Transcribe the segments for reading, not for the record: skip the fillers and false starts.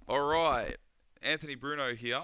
All right, Anthony Bruno here.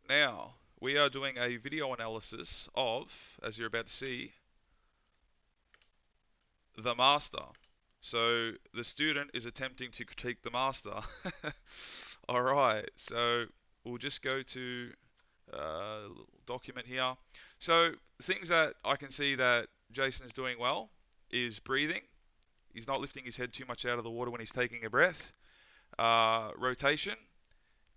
Now, we are doing a video analysis of, as you're about to see, the master. So, the student is attempting to critique the master. All right, so we'll just go to little document here. So, things that I can see that Jason is doing well is breathing. He's not lifting his head too much out of the water when he's taking a breath. Rotation,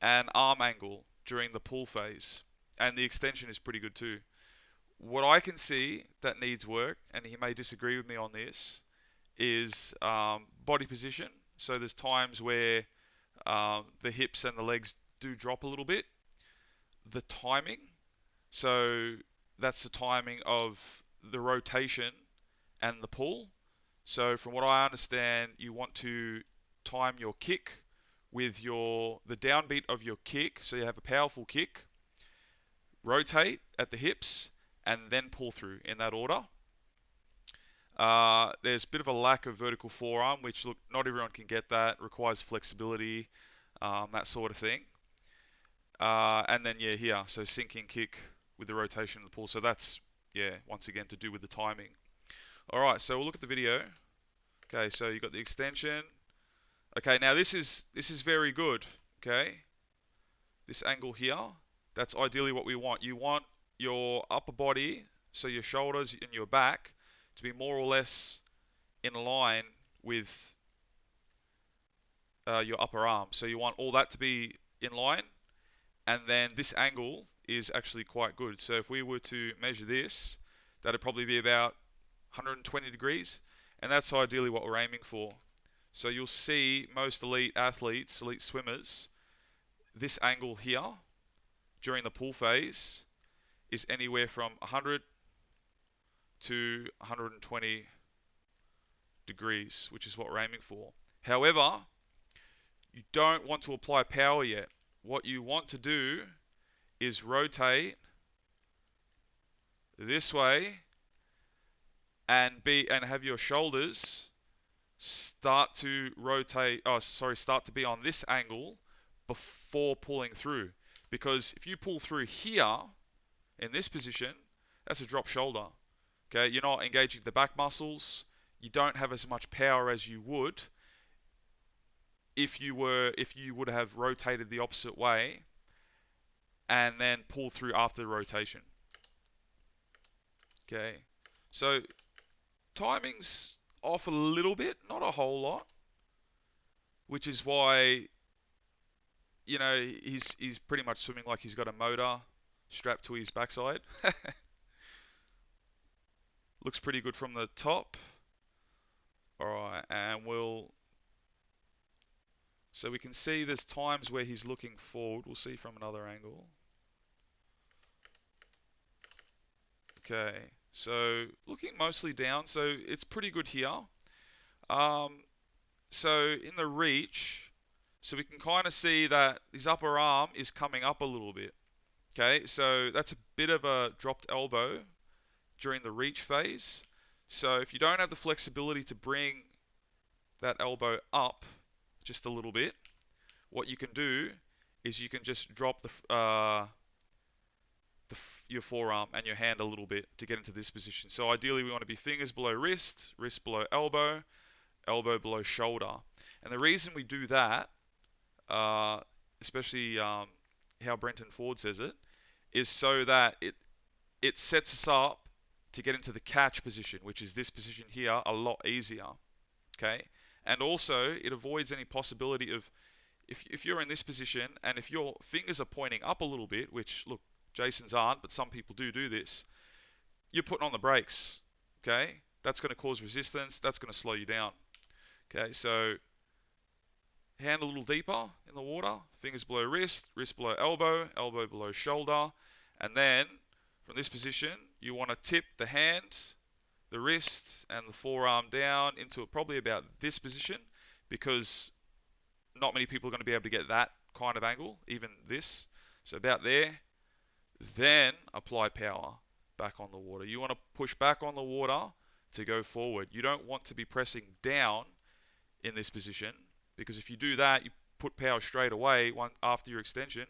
and arm angle during the pull phase. And the extension is pretty good too. What I can see that needs work, and he may disagree with me on this, is body position. So there's times where the hips and the legs do drop a little bit. The timing, so that's the timing of the rotation and the pull. So from what I understand, you want to time your kick with the downbeat of your kick, so you have a powerful kick, rotate at the hips, and then pull through in that order. There's a bit of a lack of vertical forearm, which look, not everyone can get that, requires flexibility, that sort of thing. And then yeah, here, so sinking kick with the rotation of the pull. So that's, yeah, once again to do with the timing. All right, so we'll look at the video. Okay, so you got the extension. Okay, now this is very good. Okay, this angle here, that's ideally what we want. You want your upper body, so your shoulders and your back, to be more or less in line with your upper arm. So you want all that to be in line, and then this angle is actually quite good. So if we were to measure this, that'd probably be about 120 degrees, and that's ideally what we're aiming for. So you'll see most elite athletes, elite swimmers, this angle here during the pull phase is anywhere from 100 to 120 degrees, which is what we're aiming for. However, you don't want to apply power yet. What you want to do is rotate this way and have your shoulders start to rotate, start to be on this angle before pulling through. Because if you pull through here in this position, that's a drop shoulder. Okay, you're not engaging the back muscles. You don't have as much power as you would if you would have rotated the opposite way and then pull through after the rotation. Okay, so timing's off a little bit, not a whole lot, which is why he's pretty much swimming like he's got a motor strapped to his backside. Looks pretty good from the top. Alright, and so we can see there's times where he's looking forward. We'll see from another angle. Okay, so looking mostly down, so it's pretty good here. So in the reach, so we can kind of see that his upper arm is coming up a little bit. Okay, so that's a bit of a dropped elbow during the reach phase. So if you don't have the flexibility to bring that elbow up just a little bit, what you can do is you can just drop your forearm and your hand a little bit to get into this position. So ideally we want to be fingers below wrist, wrist below elbow, elbow below shoulder. And the reason we do that, especially how Brenton Ford says it, is so that it sets us up to get into the catch position, which is this position here, a lot easier. Okay, and also it avoids any possibility of if you're in this position and if your fingers are pointing up a little bit, which look, Jason's aren't, but some people do this, you're putting on the brakes. Okay, that's going to cause resistance. That's going to slow you down. Okay, so hand a little deeper in the water, fingers below wrist, wrist below elbow, elbow below shoulder, and then from this position you want to tip the hand, the wrist, and the forearm down into probably about this position, because not many people are going to be able to get that kind of angle, even this. So about there. Then apply power back on the water. You want to push back on the water to go forward. You don't want to be pressing down in this position, because if you do that, put power straight away after your extension,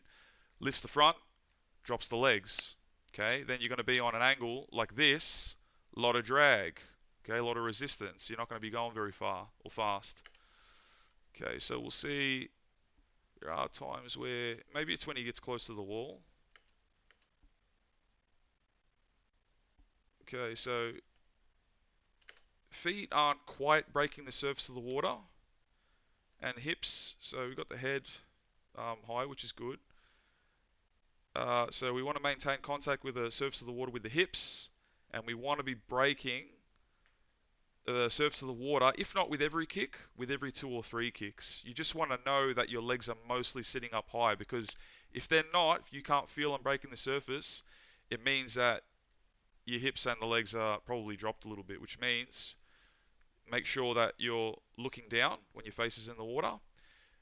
lifts the front, drops the legs. Okay, then you're going to be on an angle like this, a lot of drag, okay, a lot of resistance. You're not going to be going very far or fast. Okay, so we'll see. There are times where maybe it's when he gets close to the wall. Okay, so feet aren't quite breaking the surface of the water, and hips. So we've got the head high, which is good. So we want to maintain contact with the surface of the water with the hips, and we want to be breaking the surface of the water, if not with every kick, with every 2 or 3 kicks. You just want to know that your legs are mostly sitting up high, because if they're not, if you can't feel them breaking the surface, it means that your hips and the legs are probably dropped a little bit, which means make sure that you're looking down when your face is in the water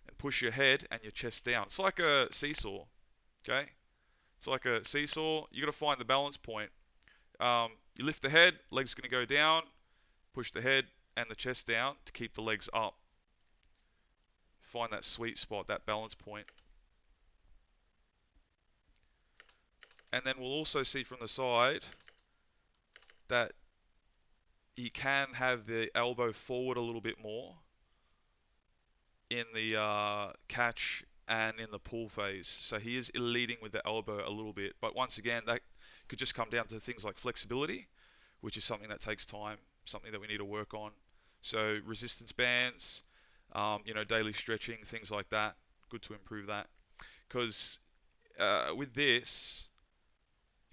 and push your head and your chest down. It's like a seesaw, okay? It's like a seesaw. You got to find the balance point. You lift the head, legs going to go down, push the head and the chest down to keep the legs up. Find that sweet spot, that balance point. And then we'll also see from the side that he can have the elbow forward a little bit more in the catch and in the pull phase. So he is leading with the elbow a little bit. But once again, that could just come down to things like flexibility, which is something that takes time, something that we need to work on. So resistance bands, daily stretching, things like that. Good to improve that. Because with this,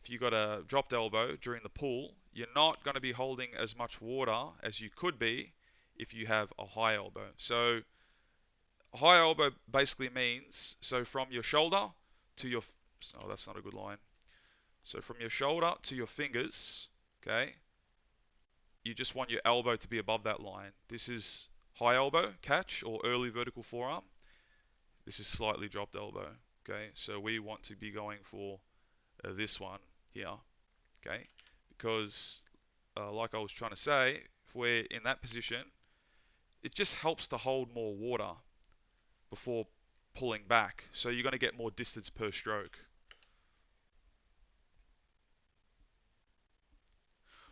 if you got a dropped elbow during the pull, you're not going to be holding as much water as you could be if you have a high elbow. So a high elbow basically means, so from your shoulder to your, oh, that's not a good line. So from your shoulder to your fingers, okay, you just want your elbow to be above that line. This is high elbow catch or early vertical forearm. This is slightly dropped elbow, okay? So we want to be going for this one here, okay? Because like I was trying to say, if we're in that position, it just helps to hold more water before pulling back. So you're going to get more distance per stroke.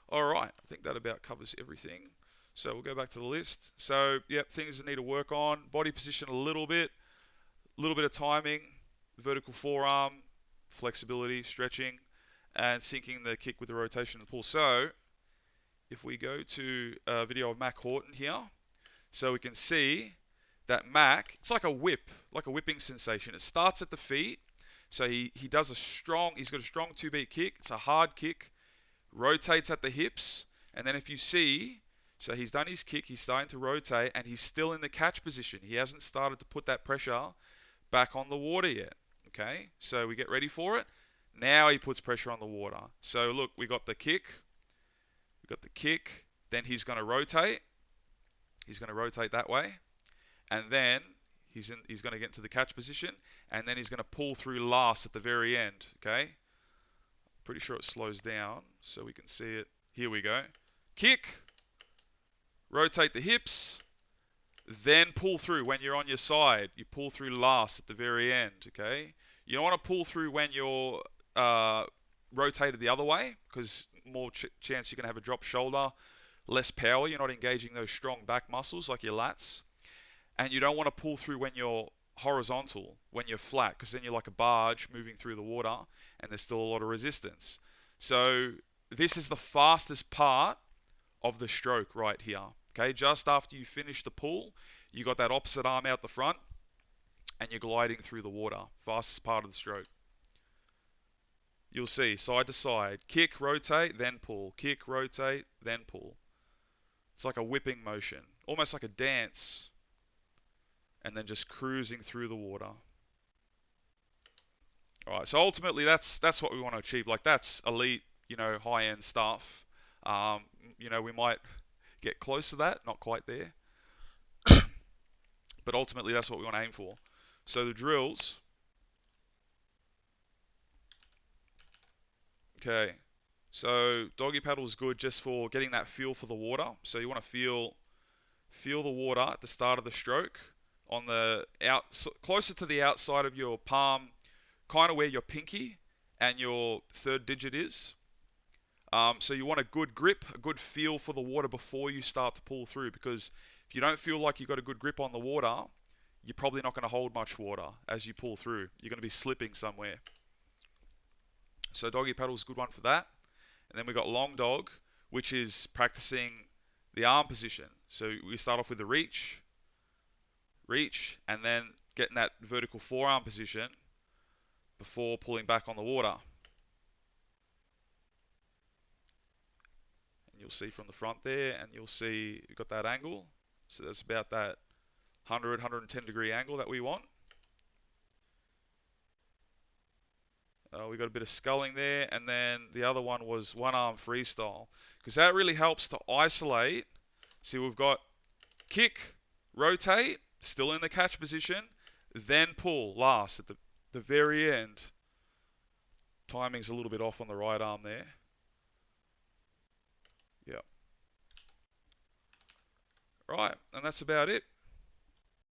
All right, I think that about covers everything. So we'll go back to the list. So, yep, things that need to work on. Body position a little bit of timing, vertical forearm, flexibility, stretching, and syncing the kick with the rotation and pull. So if we go to a video of Mac Horton here, so we can see that Mac, it's like a whip, like a whipping sensation. It starts at the feet. So he does he's got a strong 2-beat kick. It's a hard kick. Rotates at the hips. And then if you see, so he's done his kick, he's starting to rotate, and he's still in the catch position. He hasn't started to put that pressure back on the water yet. Okay, so we get ready for it. Now he puts pressure on the water. So look, we got the kick. Then he's going to rotate. He's going to rotate that way. And then he's going to get into the catch position. And then he's going to pull through last at the very end. Okay, pretty sure it slows down so we can see it. Here we go. Kick. Rotate the hips. Then pull through when you're on your side. You pull through last at the very end, okay? You don't want to pull through when you're rotated the other way, because more chance you're going to have a drop shoulder, less power. You're not engaging those strong back muscles like your lats. And you don't want to pull through when you're horizontal, when you're flat, because then you're like a barge moving through the water and there's still a lot of resistance. So this is the fastest part of the stroke right here. Okay, just after you finish the pull, you got that opposite arm out the front and you're gliding through the water. Fastest part of the stroke. You'll see side to side. Kick, rotate, then pull. Kick, rotate, then pull. It's like a whipping motion, almost like a dance. And then just cruising through the water. All right, so ultimately that's what we want to achieve. Like that's elite, high-end stuff. We might get close to that, not quite there. But ultimately that's what we want to aim for. So the drills. Okay. So doggy paddle is good just for getting that feel for the water. So you want to feel the water at the start of the stroke on the closer to the outside of your palm, kind of where your pinky and your third digit is. So you want a good grip, a good feel for the water before you start to pull through, because if you don't feel like you've got a good grip on the water, you're probably not going to hold much water as you pull through. You're going to be slipping somewhere. So doggy paddle is a good one for that. And then we've got long dog, which is practicing the arm position. So we start off with the reach, and then getting that vertical forearm position before pulling back on the water. And you'll see from the front there, and you'll see you've got that angle. So that's about that 100, 110 degree angle that we want. We got a bit of sculling there, and then the other one was one arm freestyle, because that really helps to isolate. See, we've got kick, rotate, still in the catch position, then pull last at the very end. Timing's a little bit off on the right arm there. Yep. Right, and that's about it.